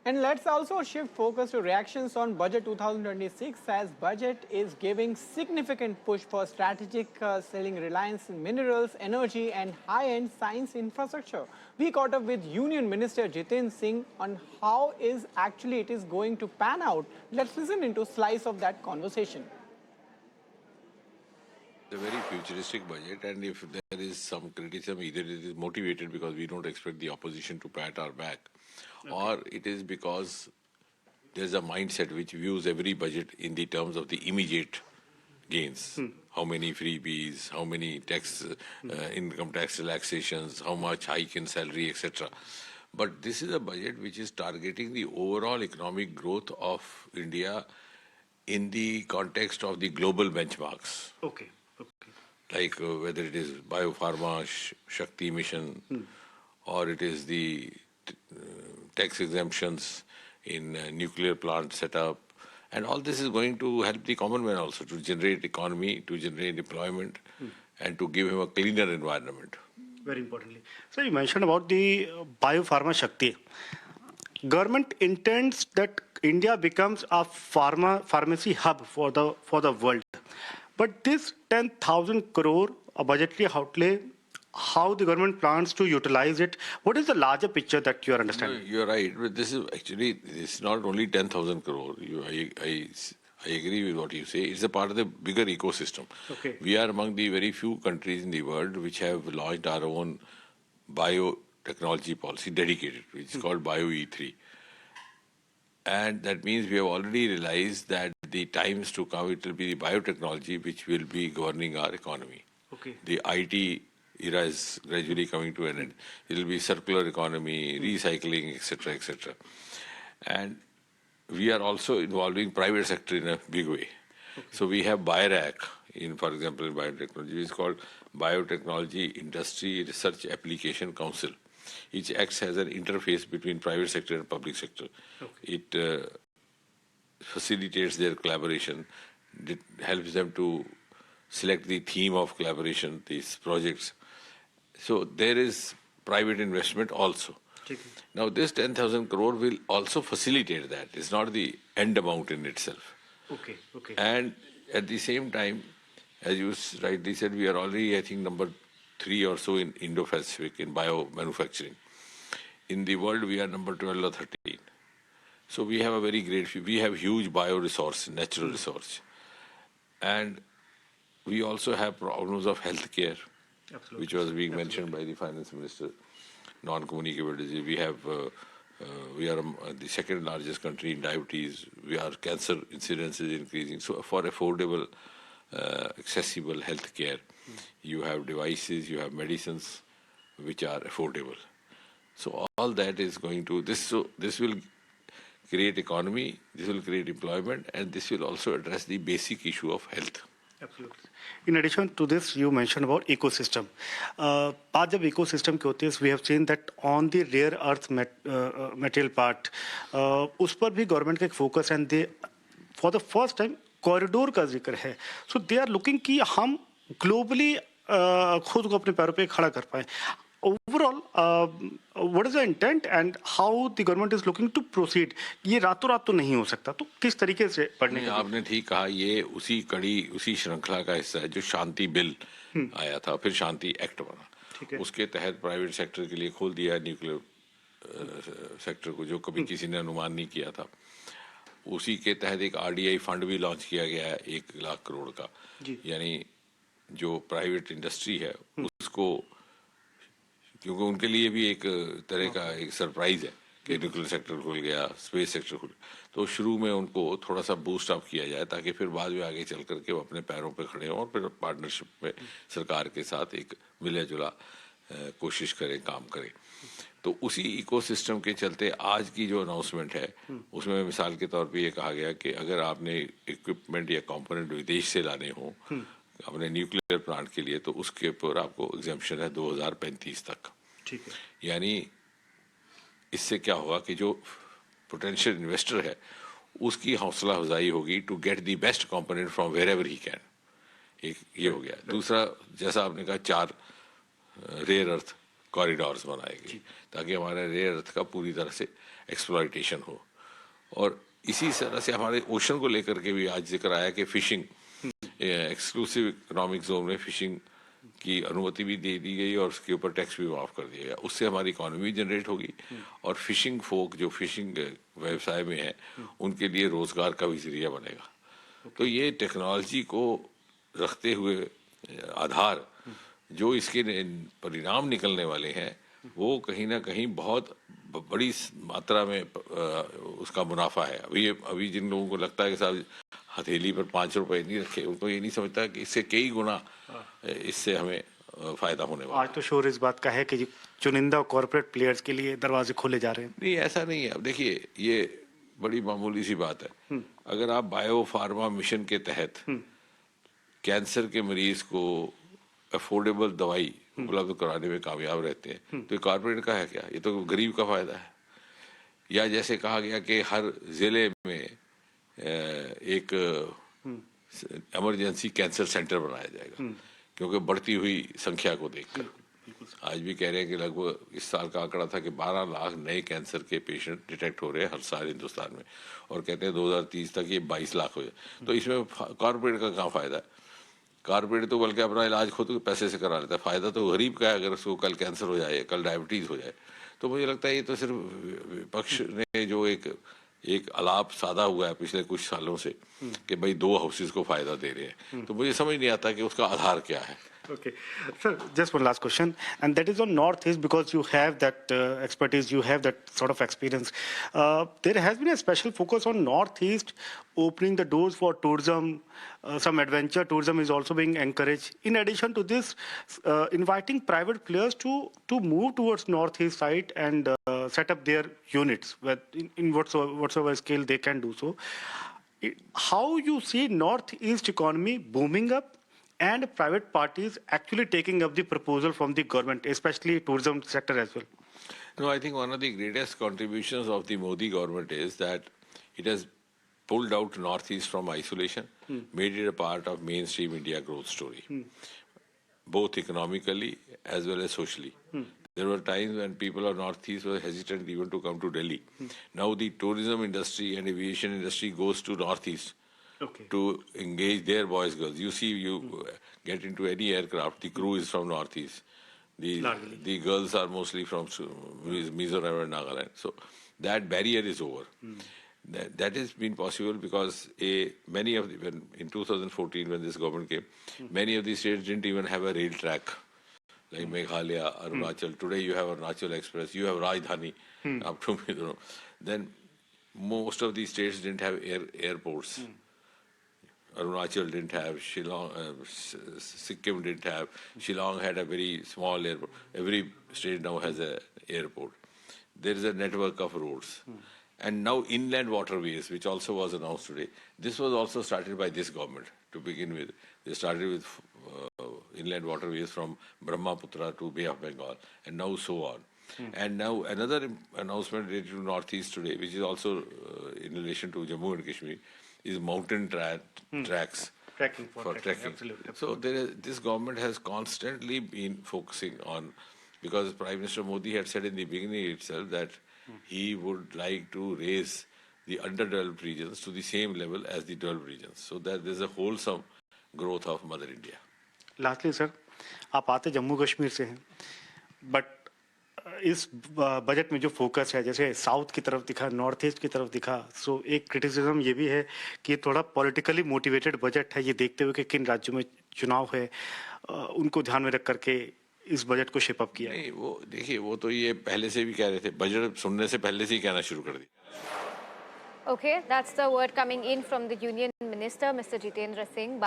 And let's also shift focus to reactions on Budget 2026 as budget is giving significant push for strategic selling reliance in minerals, energy and high-end science infrastructure. We caught up with Union Minister Jiten Singh on how it is going to pan out. Let's listen into a slice of that conversation. A very futuristic budget, and if there is some criticism, either it is motivated because we don't expect the opposition to pat our back, or it is because there's a mindset which views every budget in the terms of the immediate gains. How many freebies, how many income tax relaxations, how much hike in salary, etc. But this is a budget which is targeting the overall economic growth of India in the context of the global benchmarks. Okay. Like whether it is biopharma, Shakti mission, or it is the tax exemptions in nuclear plant setup. And all this is going to help the common man also to generate economy, to generate employment, and to give him a cleaner environment. Very importantly. So you mentioned about the biopharma Shakti. Government intends that India becomes a pharmacy hub for the world. But this 10,000 crore a budgetary outlay, how the government plans to utilize it, what is the larger picture that you are understanding? No, you're right, but this is not only 10,000 crore. I agree with what you say. It's a part of the bigger ecosystem. Okay. We are among the very few countries in the world which have launched our own biotechnology policy dedicated, which is called BioE3. And that means we have already realized that the times to come, it will be the biotechnology which will be governing our economy. Okay. The IT era is gradually coming to an end. It will be circular economy, recycling, etc., etc. And we are also involving private sector in a big way. Okay. So we have BIRAC, for example, in biotechnology. It's called Biotechnology Industry Research Application Council. It acts as an interface between private sector and public sector. Okay. It facilitates their collaboration. It helps them to select the theme of collaboration, these projects. So there is private investment also. Okay. Now this 10,000 crore will also facilitate that. It's not the end amount in itself. Okay. And at the same time, as you rightly said, we are already, I think, number 3 or so in Indo-Pacific in bio-manufacturing. In the world, we are number 12 or 13. So we have a very great, we have huge bio-resource, natural resource. And we also have problems of healthcare, which was being mentioned by the finance minister, non-communicable disease. We have, we are the second largest country in diabetes. Our cancer incidence is increasing. So for affordable, accessible healthcare, you have devices, you have medicines which are affordable. So all that is going to, this will create economy, this will create employment, and this will also address the basic issue of health. Absolutely. In addition to this, you mentioned about ecosystem. Part of ecosystem के होते हैं, we have seen that on the rare earth material part, उस पर भी government का एक focus and they, for the first time, corridor का जिक्र है. So they are looking कि हम globally खुद को अपने पैरों पे खड़ा कर पाएं. Overall, what is the intent and how the government is looking to proceed? ये रातों रात तो नहीं हो सकता, तो किस तरीके से पढ़ने का? आपने ठीक कहा, ये उसी श्रृंखला का हिस्सा है जो शांति बिल आया था, फिर शांति एक्ट बना. उसके तहत प्राइवेट सेक्टर के लिए खोल दिया न्यूक्लियर सेक्टर को, जो कभी किसी ने अनुमान नहीं किया था. उसी के तहत एक RDI फंड भी लॉन्च किया गया है 1 लाख करोड़ का. यानी जो प्राइवेट इंडस्ट्री है उसको, क्योंकि उनके लिए भी एक तरह का एक सरप्राइज है कि न्यूक्लियर सेक्टर खुल गया, स्पेस सेक्टर खुल गया, तो शुरू में उनको थोड़ा सा बूस्ट अप किया जाए ताकि फिर बाद में आगे चल करके वो अपने पैरों पे खड़े हों और फिर पार्टनरशिप में सरकार के साथ एक मिला जुला कोशिश करें, काम करें. तो उसी इकोसिस्टम के चलते आज की जो अनाउंसमेंट है उसमें मिसाल के तौर पे ये कहा गया कि अगर आपने इक्विपमेंट या कंपोनेंट विदेश से लाने हो अपने न्यूक्लियर प्लांट के लिए, तो उसके ऊपर आपको एग्जेम्पशन है 2035 तक. ठीक है. यानी इससे क्या होगा कि जो पोटेंशियल इन्वेस्टर है उसकी हौसला अफजाई होगी to get the best component from wherever he can. एक ये हो गया. दूसरा, जैसा आपने कहा, 4 रेयर अर्थ कॉरिडोर्स बनाए गए ताकि हमारे रेयर अर्थ का पूरी तरह से एक्सप्लॉयटेशन हो। और इसी तरह से हमारे ओशन को लेकर के भी आज जिक्र आया कि फिशिंग एक्सक्लूसिव इकोनॉमिक जोन में फिशिंग की अनुमति भी दे दी गई और उसके ऊपर टैक्स भी माफ कर दिया गया। उससे हमारी इकोनॉमी भी जनरेट होगी और फिशिंग फोक जो फिशिंग व्यवसाय में है उनके लिए रोजगार का भी जरिया बनेगा। तो ये टेक्नोलॉजी को रखते हुए आधार जो इसके परिणाम निकलने वाले हैं वो कहीं ना कहीं बहुत बड़ी मात्रा में उसका मुनाफा है। अभी जिन लोगों को लगता है कि साहब हथेली पर 5 रुपए नहीं रखे, उनको ये नहीं समझता कि इससे कई गुना इससे हमें फायदा होने वाला। आज तो शोर इस बात का है कि चुनिंदा कॉर्पोरेट प्लेयर्स के लिए दरवाजे खोले जा रहे हैं। नहीं, ऐसा नहीं है। अब देखिए, ये बड़ी मामूली सी बात है। अगर आप बायो फार्मा मिशन के तहत कैंसर के मरीज को अफोर्डेबल दवाई उपलब्ध कराने में कामयाब रहते हैं तो कॉर्पोरेट का है क्या? ये तो गरीब का फायदा है। या जैसे कहा गया कि हर जिले में एक इमरजेंसी कैंसर सेंटर बनाया जाएगा क्योंकि बढ़ती हुई संख्या को देखकर। आज भी कह रहे हैं कि लगभग इस साल का आंकड़ा था कि 12 लाख नए कैंसर के पेशेंट डिटेक्ट हो रहे हैं हर साल हिंदुस्तान में और कहते हैं 2030 तक ये 22 लाख हो जाए। तो इसमें कॉर्पोरेट का कहाँ फायदा है? कॉर्पोरेट तो बल्कि अपना इलाज खुद पैसे से करा लेता है। फायदा तो गरीब का है अगर उसको कल कैंसर हो जाए, कल डायबिटीज हो जाए। तो मुझे लगता है ये तो सिर्फ विपक्ष ने जो एक अलाप साधा हुआ है पिछले कुछ सालों से कि भाई 2 हाउसेस को फायदा दे रहे हैं, तो मुझे समझ नहीं आता कि उसका आधार क्या है। Okay, sir, just one last question, and that is on Northeast because you have that expertise, you have that sort of experience. There has been a special focus on Northeast, opening the doors for tourism. Some adventure tourism is also being encouraged. In addition to this, inviting private players to move towards Northeast side and set up their units in whatsoever scale they can do so. How you see Northeast economy booming up? And private parties actually taking up the proposal from the government, especially tourism sector as well? No, I think one of the greatest contributions of the Modi government is that it has pulled out Northeast from isolation, made it a part of mainstream India growth story, both economically as well as socially. There were times when people of Northeast were hesitant even to come to Delhi. Now the tourism industry and aviation industry goes to Northeast. Okay. To engage their boys, girls. You see, you get into any aircraft, the crew is from Northeast. The girls are mostly from Mizoram and Nagaland. So that barrier is over. That has been possible because many of in 2014 when this government came, many of the states didn't even have a rail track. Like Meghalaya, Arunachal. Today you have Arunachal Express, you have Rajdhani up to Mizoram. Then most of these states didn't have airports. Arunachal didn't have, Shillong, Sikkim didn't have, Shillong had a very small airport. Every state now has an airport. There is a network of roads. And now inland waterways, which also was announced today, this was also started by this government to begin with. They started with inland waterways from Brahmaputra to Bay of Bengal, and now so on. And now another announcement related to Northeast today, which is also in relation to Jammu and Kashmir, is mountain tracks for trekking. Absolutely. So this government has constantly been focusing on, because Prime Minister Modi had said in the beginning itself that he would like to raise the underdeveloped regions to the same level as the developed regions, so that there's a wholesome growth of Mother India. Lastly, sir, आप आते जम्मू कश्मीर से हैं, but इस budget में जो focus है, जैसे south की तरफ दिखा, नॉर्थ ईस्ट की तरफ दिखा, सो एक क्रिटिसिज्म ये भी है कि थोड़ा पॉलिटिकली मोटिवेटेड बजट है, ये देखते हुए कि किन राज्यों में चुनाव है उनको ध्यान में रख करके इस बजट को शेप अप किया। नहीं, वो देखिए, वो तो ये पहले से भी कह रहे थे, बजट सुनने से पहले से ही कहना शुरू कर दिया। Okay, that's the word coming in from the Union Minister, Mr. Jitendra Singh.